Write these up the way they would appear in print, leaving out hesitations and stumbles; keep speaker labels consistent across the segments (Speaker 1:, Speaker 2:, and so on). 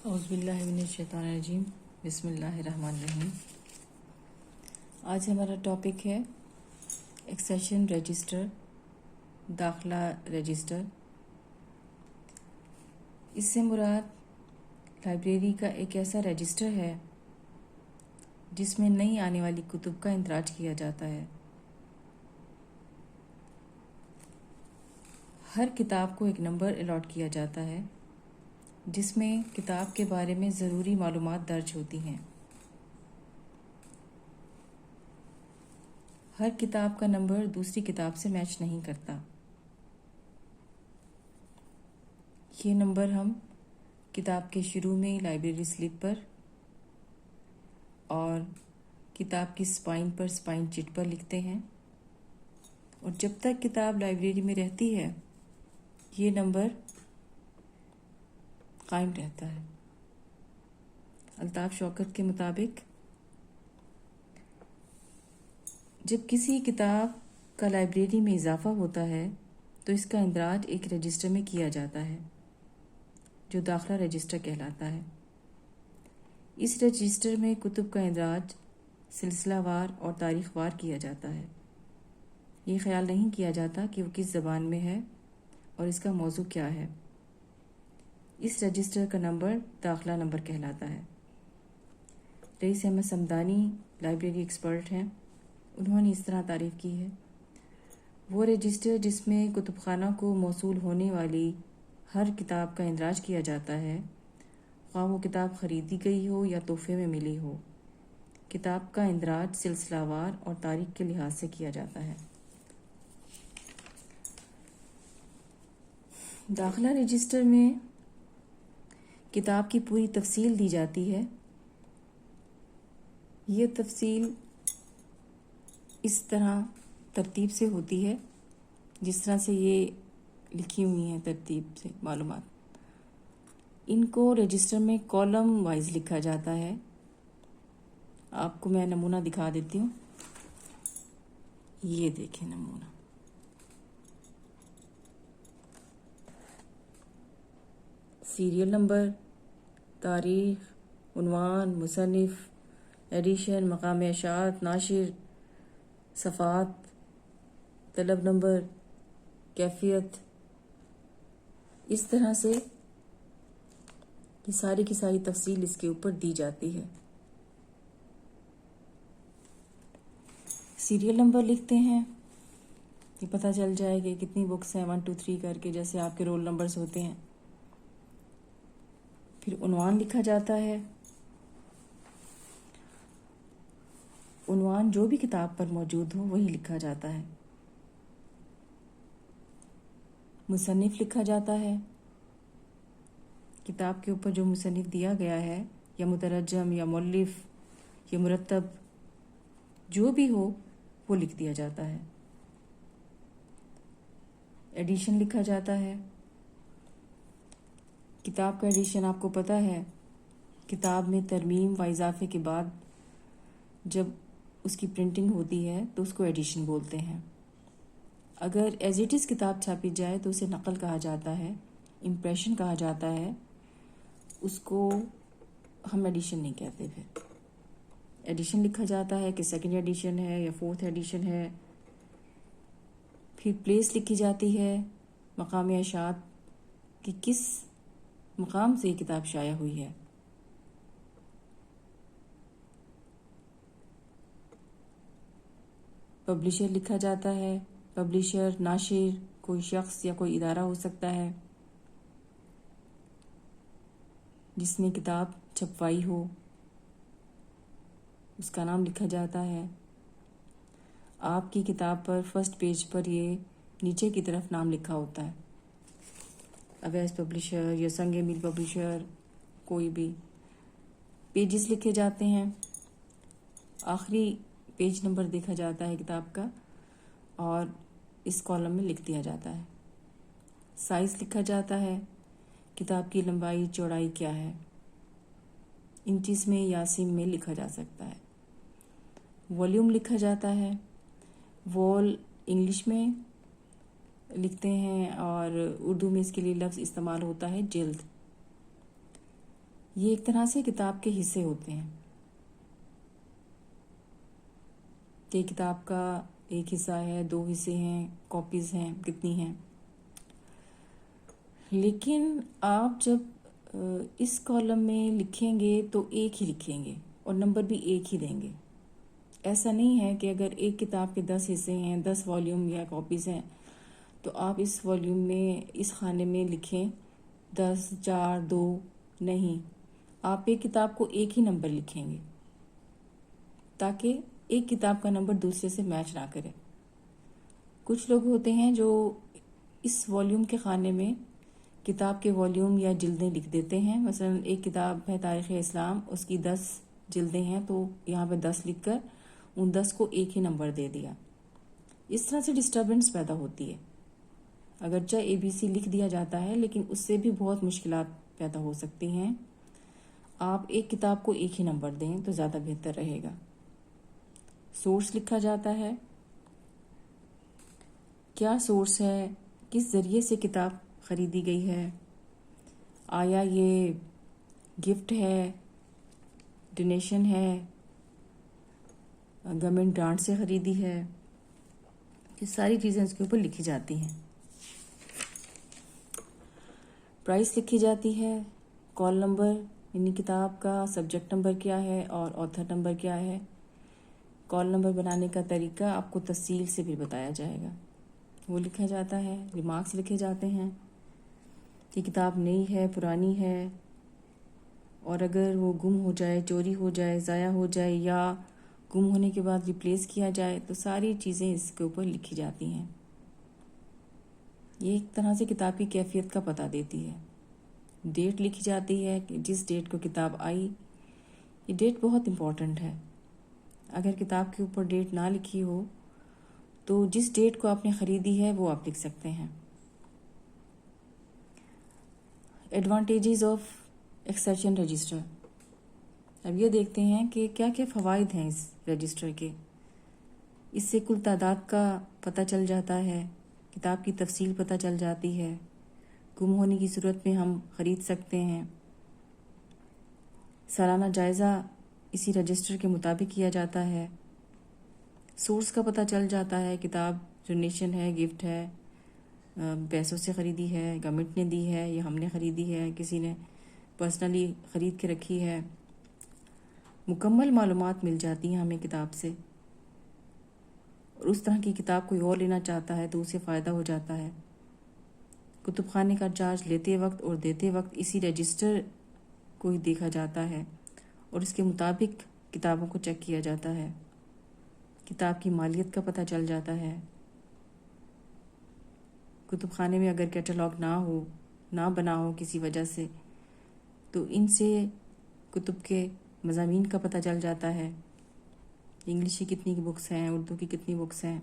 Speaker 1: اعوذ باللہ من الشیطان الرجیم، بسم اللہ الرحمن الرحیم۔ آج ہمارا ٹاپک ہے ایکسیشن رجسٹر، داخلہ رجسٹر۔ اس سے مراد لائبریری کا ایک ایسا رجسٹر ہے جس میں نئی آنے والی کتب کا اندراج کیا جاتا ہے۔ ہر کتاب کو ایک نمبر الاٹ کیا جاتا ہے جس میں کتاب کے بارے میں ضروری معلومات درج ہوتی ہیں۔ ہر کتاب کا نمبر دوسری کتاب سے میچ نہیں کرتا۔ یہ نمبر ہم کتاب کے شروع میں لائبریری سلپ پر اور کتاب کی سپائن پر سپائن چٹ پر لکھتے ہیں، اور جب تک کتاب لائبریری میں رہتی ہے یہ نمبر قائم رہتا ہے۔ الطاف شوکت کے مطابق جب کسی کتاب کا لائبریری میں اضافہ ہوتا ہے تو اس کا اندراج ایک رجسٹر میں کیا جاتا ہے جو داخلہ رجسٹر کہلاتا ہے۔ اس رجسٹر میں کتب کا اندراج سلسلہ وار اور تاریخ وار کیا جاتا ہے۔ یہ خیال نہیں کیا جاتا کہ وہ کس زبان میں ہے اور اس کا موضوع کیا ہے۔ اس رجسٹر کا نمبر داخلہ نمبر کہلاتا ہے۔ رئیس احمد صمدانی لائبریری ایکسپرٹ ہیں، انہوں نے اس طرح تعریف کی ہے: وہ رجسٹر جس میں کتب خانہ کو موصول ہونے والی ہر کتاب کا اندراج کیا جاتا ہے، خواہ وہ کتاب خریدی گئی ہو یا تحفے میں ملی ہو، کتاب کا اندراج سلسلہ وار اور تاریخ کے لحاظ سے کیا جاتا ہے۔ داخلہ رجسٹر میں کتاب کی پوری تفصیل دی جاتی ہے۔ یہ تفصیل اس طرح ترتیب سے ہوتی ہے جس طرح سے یہ لکھی ہوئی ہیں، ترتیب سے معلومات۔ ان کو رجسٹر میں کالم وائز لکھا جاتا ہے۔ آپ کو میں نمونہ دکھا دیتی ہوں، یہ دیکھیں نمونہ۔ سیریل نمبر، تاریخ، عنوان، مصنف، ایڈیشن، مقام اشاعت، ناشر، صفحات، طلب نمبر، کیفیت، اس طرح سے یہ ساری کی ساری تفصیل اس کے اوپر دی جاتی ہے۔ سیریل نمبر لکھتے ہیں، یہ پتہ چل جائے کہ کتنی بکس ہیں، 1 2 3 کر کے، جیسے آپ کے رول نمبرز ہوتے ہیں۔ پھر عنوان لکھا جاتا ہے۔ عنوان جو بھی کتاب پر موجود ہو وہی لکھا جاتا ہے۔ مصنف لکھا جاتا ہے، کتاب کے اوپر جو مصنف دیا گیا ہے، یا مترجم یا مؤلف یا مرتب جو بھی ہو وہ لکھ دیا جاتا ہے۔ ایڈیشن لکھا جاتا ہے۔ کتاب کا ایڈیشن آپ کو پتہ ہے، کتاب میں ترمیم و اضافے کے بعد جب اس کی پرنٹنگ ہوتی ہے تو اس کو ایڈیشن بولتے ہیں۔ اگر ایز اٹ از کتاب چھاپی جائے تو اسے نقل کہا جاتا ہے، امپریشن کہا جاتا ہے، اس کو ہم ایڈیشن نہیں کہتے۔ پھر ایڈیشن لکھا جاتا ہے کہ سیکنڈ ایڈیشن ہے یا فورتھ ایڈیشن ہے۔ پھر پلیس لکھی جاتی ہے، مقام اشاعت کہ کس مقام سے یہ کتاب شائع ہوئی ہے۔ پبلشر لکھا جاتا ہے، پبلشر، ناشر، کوئی شخص یا کوئی ادارہ ہو سکتا ہے جس نے کتاب چھپوائی ہو، اس کا نام لکھا جاتا ہے۔ آپ کی کتاب پر فرسٹ پیج پر یہ نیچے کی طرف نام لکھا ہوتا ہے، اویس پبلشر یا سنگ میل پبلشر، کوئی بھی۔ پیجز لکھے جاتے ہیں، آخری پیج نمبر دیکھا جاتا ہے کتاب کا اور اس کالم میں لکھ دیا جاتا ہے۔ سائز لکھا جاتا ہے، کتاب کی لمبائی چوڑائی کیا ہے، انچز میں یا سیم میں لکھا جا سکتا ہے۔ والیوم لکھا جاتا ہے، وال انگلش میں لکھتے ہیں اور اردو میں اس کے لیے لفظ استعمال ہوتا ہے جلد۔ یہ ایک طرح سے کتاب کے حصے ہوتے ہیں کہ کتاب کا ایک حصہ ہے، 2 حصے ہیں، کاپیز ہیں، کتنی ہیں. لیکن آپ جب اس کالم میں لکھیں گے تو ایک ہی لکھیں گے اور نمبر بھی ایک ہی دیں گے. ایسا نہیں ہے کہ اگر ایک کتاب کے 10 حصے ہیں، 10 والیوم یا کاپیز ہیں، تو آپ اس والیوم میں اس خانے میں لکھیں 10 4 2. نہیں، آپ ایک کتاب کو ایک ہی نمبر لکھیں گے تاکہ ایک کتاب کا نمبر دوسرے سے میچ نہ کرے. کچھ لوگ ہوتے ہیں جو اس والیوم کے خانے میں کتاب کے والیوم یا جلدیں لکھ دیتے ہیں. مثلا ایک کتاب ہے تاریخ اسلام، اس کی 10 جلدیں ہیں، تو یہاں پہ 10 لکھ کر ان 10 کو ایک ہی نمبر دے دیا. اس طرح سے ڈسٹربنس پیدا ہوتی ہے. اگرچہ ABC لکھ دیا جاتا ہے لیکن اس سے بھی بہت مشکلات پیدا ہو سکتی ہیں. آپ ایک کتاب کو ایک ہی نمبر دیں تو زیادہ بہتر رہے گا. سورس لکھا جاتا ہے، کیا سورس ہے، کس ذریعے سے کتاب خریدی گئی ہے، آیا یہ گفٹ ہے، ڈونیشن ہے، گورنمنٹ گرانٹ سے خریدی ہے. یہ ساری چیزیں اس کے اوپر لکھی جاتی ہیں. پرائس لکھی جاتی ہے، کال نمبر یعنی کتاب کا سبجیکٹ نمبر کیا ہے اور آتھر نمبر کیا ہے. کال نمبر بنانے کا طریقہ آپ کو تفصیل سے بھی بتایا جائے گا، وہ لکھا جاتا ہے. ریمارکس لکھے جاتے ہیں کہ کتاب نئی ہے، پرانی ہے، اور اگر وہ گم ہو جائے، چوری ہو جائے، ضائع ہو جائے یا گم ہونے کے بعد ریپلیس کیا جائے تو ساری چیزیں اس کے اوپر لکھی جاتی ہیں. یہ ایک طرح سے کتاب کی کیفیت کا پتہ دیتی ہے. ڈیٹ لکھی جاتی ہے کہ جس ڈیٹ کو کتاب آئی. یہ ڈیٹ بہت امپورٹنٹ ہے. اگر کتاب کے اوپر ڈیٹ نہ لکھی ہو تو جس ڈیٹ کو آپ نے خریدی ہے وہ آپ لکھ سکتے ہیں. Advantages of accession register. اب یہ دیکھتے ہیں کہ کیا کیا فوائد ہیں اس رجسٹر کے. اس سے کل تعداد کا پتہ چل جاتا ہے، کتاب کی تفصیل پتہ چل جاتی ہے، گم ہونے کی صورت میں ہم خرید سکتے ہیں. سالانہ جائزہ اسی رجسٹر کے مطابق کیا جاتا ہے. سورس کا پتہ چل جاتا ہے، کتاب ڈونیشن ہے، گفٹ ہے، پیسوں سے خریدی ہے، گورنمنٹ نے دی ہے یا ہم نے خریدی ہے، کسی نے پرسنلی خرید کے رکھی ہے. مکمل معلومات مل جاتی ہیں ہمیں کتاب سے، اور اس طرح کی کتاب کوئی اور لینا چاہتا ہے تو اسے فائدہ ہو جاتا ہے. کتب خانے کا چارج لیتے وقت اور دیتے وقت اسی رجسٹر کو ہی دیکھا جاتا ہے اور اس کے مطابق کتابوں کو چیک کیا جاتا ہے. کتاب کی مالیت کا پتہ چل جاتا ہے. کتب خانے میں اگر کیٹلاگ نہ بنا ہو کسی وجہ سے تو ان سے کتب کے مضامین کا پتہ چل جاتا ہے. انگلش کی کتنی بکس ہیں، اردو کی کتنی بکس ہیں.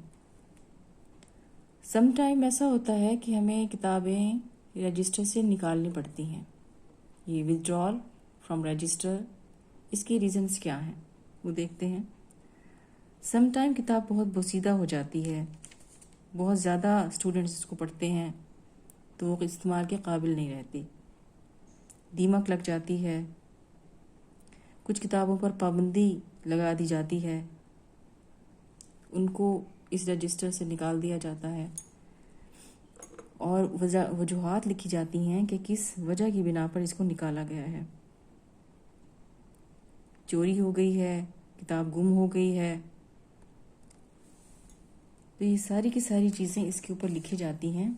Speaker 1: سم ٹائم ایسا ہوتا ہے کہ ہمیں کتابیں رجسٹر سے نکالنی پڑتی ہیں. یہ withdrawal فرام رجسٹر، اس کی ریزنز کیا ہیں وہ دیکھتے ہیں. سم ٹائم کتاب بہت بوسیدہ ہو جاتی ہے، بہت زیادہ اسٹوڈنٹس اس کو پڑھتے ہیں تو وہ استعمال کے قابل نہیں رہتی، دیمک لگ جاتی ہے. کچھ کتابوں پر پابندی لگا دی جاتی ہے، ان کو اس رجسٹر سے نکال دیا جاتا ہے، اور وجوہات لکھی جاتی ہیں کہ کس وجہ کی بنا پر اس کو نکالا گیا ہے. چوری ہو گئی ہے، کتاب گم ہو گئی ہے. تو یہ ساری کی ساری چیزیں اس کے اوپر لکھی جاتی ہیں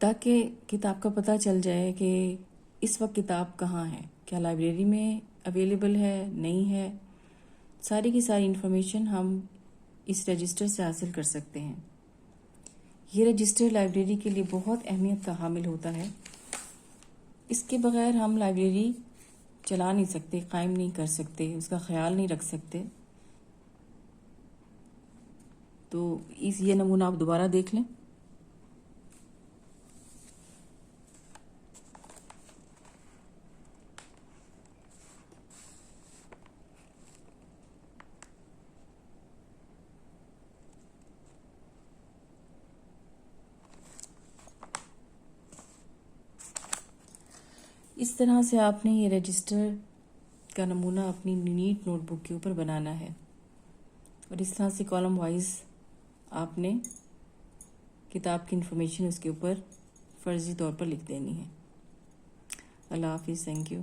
Speaker 1: تاکہ کتاب کا پتہ چل جائے کہ اس وقت کتاب کہاں ہے، کیا لائبریری میں اویلیبل ہے، نہیں ہے. ساری کی ساری انفارمیشن ہم اس رجسٹر سے حاصل کر سکتے ہیں. یہ رجسٹر لائبریری کے لیے بہت اہمیت کا حامل ہوتا ہے. اس کے بغیر ہم لائبریری چلا نہیں سکتے، قائم نہیں کر سکتے، اس کا خیال نہیں رکھ سکتے. تو یہ نمونہ آپ دوبارہ دیکھ لیں. اس طرح سے آپ نے یہ رجسٹر کا نمونہ اپنی نیٹ نوٹ بک کے اوپر بنانا ہے، اور اس طرح سے کالم وائز آپ نے کتاب کی انفارمیشن اس کے اوپر فرضی طور پر لکھ دینی ہے۔ اللہ حافظ، تھینک یو۔